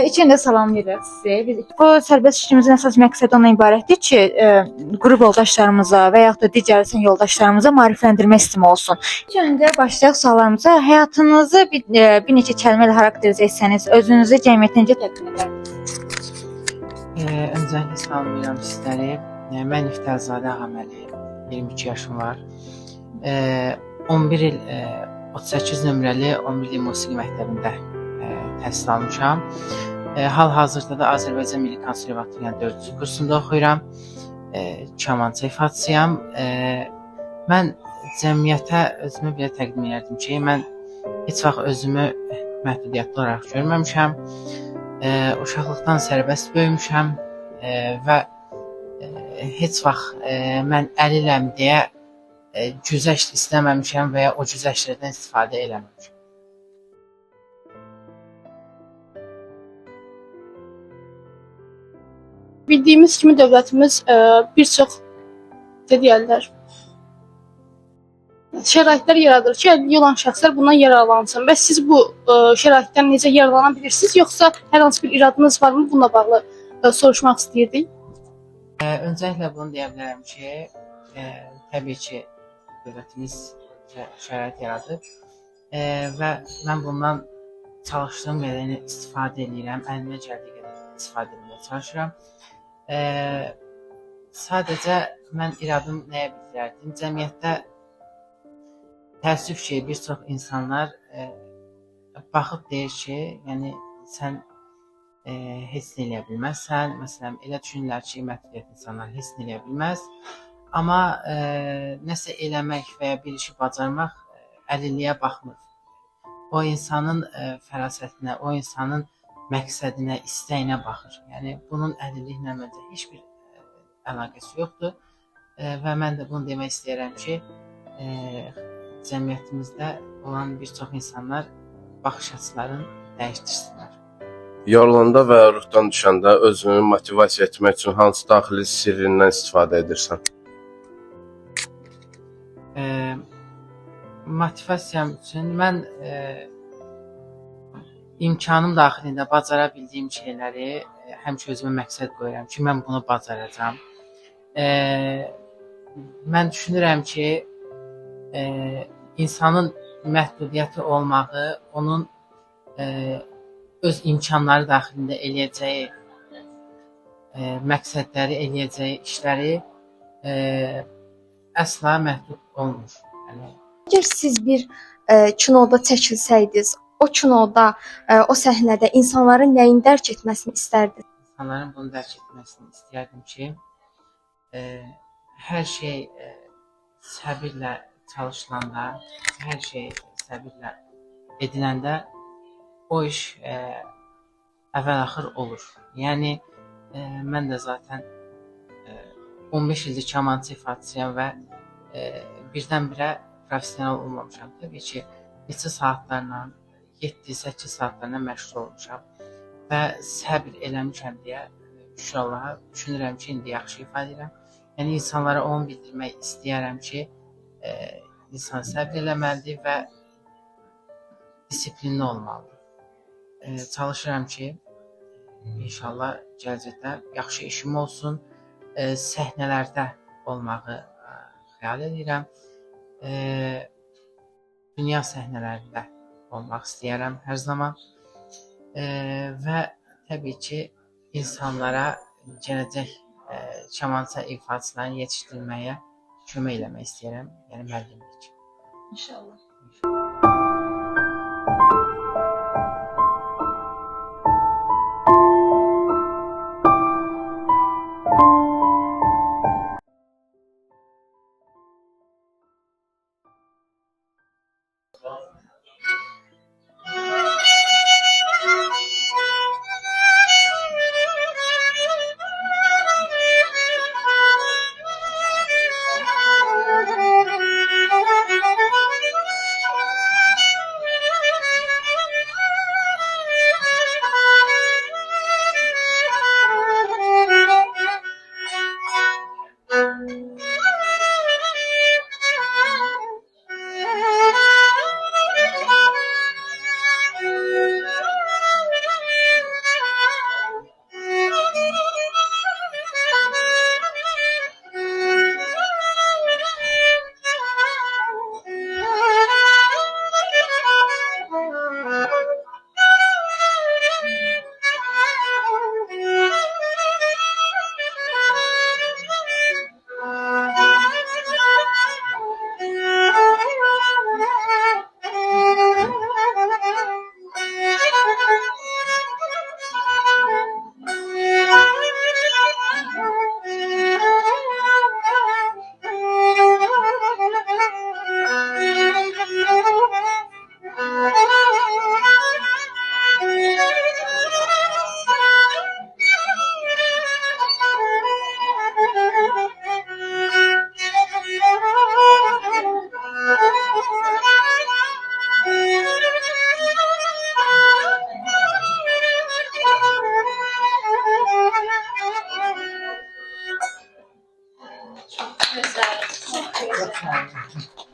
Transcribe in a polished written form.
İçində salamlayırıq sizi. Biz bu sərbəst işimizin əsas məqsədi ondan ibarətdir ki, qrup yoldaşlarımıza və yaxud da digər sən yoldaşlarımıza maarifləndirmə istimi olsun. İlk öncə başlayaq suallarımıza. Həyatınızı bir neçə kəlmə ilə xarakterizə etsəniz, özünüzü cəmiyyətə necə təqdim edərdiniz? Öncəliklə salamlayıram sizləri. Mən İftərzadə Ağaməli, 22 yaşım var. 11 il 38 nömrəli 11 il musiqi məktəbində təhsil almışam. Hal-hazırda da Azərbaycan Milli Konservatoriyanın 4-cü kursunda oxuyuram. Kamança ifaçısıyam. Mən cəmiyyətə özümü belə təqdim edirdim ki, mən heç vaxt özümü məhdudiyyətli olaraq görməmişəm. Uşaqlıqdan sərbəst böyümüşəm və heç vaxt mən əliləm deyə güzəşt istəməmişəm və ya o güzəştlərdən istifadə eləməmişəm. Bildiyimiz kimi dövlətimiz bir çox deyirlər şəraitlər yaradır ki, əlilliyi olan şəxslər bundan yararlansın. Və siz bu şəraitdən necə yararlana bilirsiniz, yoxsa hər hansı bir iradınız varmı? Bununla bağlı soruşmaq istəyirdik. Öncəliklə bunu deyə bilərəm ki, təbii ki, dövlətimiz şərait yaradır və mən bundan çalışdığım qədərini istifadə edirəm, əlimə gəldiyi qədər istifadə etməyə çalışıram. Sadəcə mən iradım nəyə bildirərdim? Cəmiyyətdə təəssüf ki, bir çox insanlar baxıb deyir ki, yəni sən heç nə eləyə bilməzsən. Məsələn, elə düşünürlər ki, məhdudiyyət insanlar heç nə eləyə bilməz. Amma nəsə eləmək və ya bir işi bacarmaq əlilliyə baxmır. O insanın fərasətinə, o insanın məqsədinə, istəyinə baxır. Yəni bunun əlilliklə məncə heç bir əlaqəsi yoxdur. Və mən də bunu demək istəyirəm ki, cəmiyyətimizdə olan bir çox insanlar baxış açılarını dəyişdirsinlər. Yorulanda və ruhdan düşəndə özünü motivasiya etmək üçün hansı daxili sirrindən istifadə edirsən? Motivasiyam üçün mən imkanım daxilində bacara bildiyim şeyləri həmişə özümə məqsəd qoyuram ki, mən bunu bacaracağam. Mən düşünürəm ki, insanın məhdudiyyəti olmağı, onun öz imkanları daxilində eləyəcəyi məqsədləri, eləyəcəyi işləri əsla məhdud olmur. Əgər siz bir kinoda çəkilsəydiniz, o kinoda, o səhnədə insanların nəyin dərk etməsini istərdiniz? İnsanların bunu dərk etməsini istəyərdim ki, hər şey səbirlə çalışılanda, hər şey səbirlə ediləndə o iş əvvəl-axır olur. Yəni, mən də zaten 15 ildir kamança ifaçısıyam və birdən-birə professional olmamışam. Təbii ki, neçə saatlarla, 7-8 saatlarla məşğul olmuşam və səbir eləmişəm deyə şükür Allaha düşünürəm ki, indi yaxşı ifadə edirəm. Yəni, insanlara onu bildirmək istəyərəm ki, insan səbir eləməlidir və disiplinli olmalıdır. Çalışıram ki, inşallah gələcəkdə yaxşı işim olsun, səhnələrdə olmağı xəyal edirəm. Dünya səhnələrində olmaq istəyərəm hər zaman və təbii ki, insanlara gələcək kamança ifaçılarını yetişdirməyə kömək eləmək istəyirəm, yəni müəllimlik. İnşallah. Gözəl. Çox gözəl.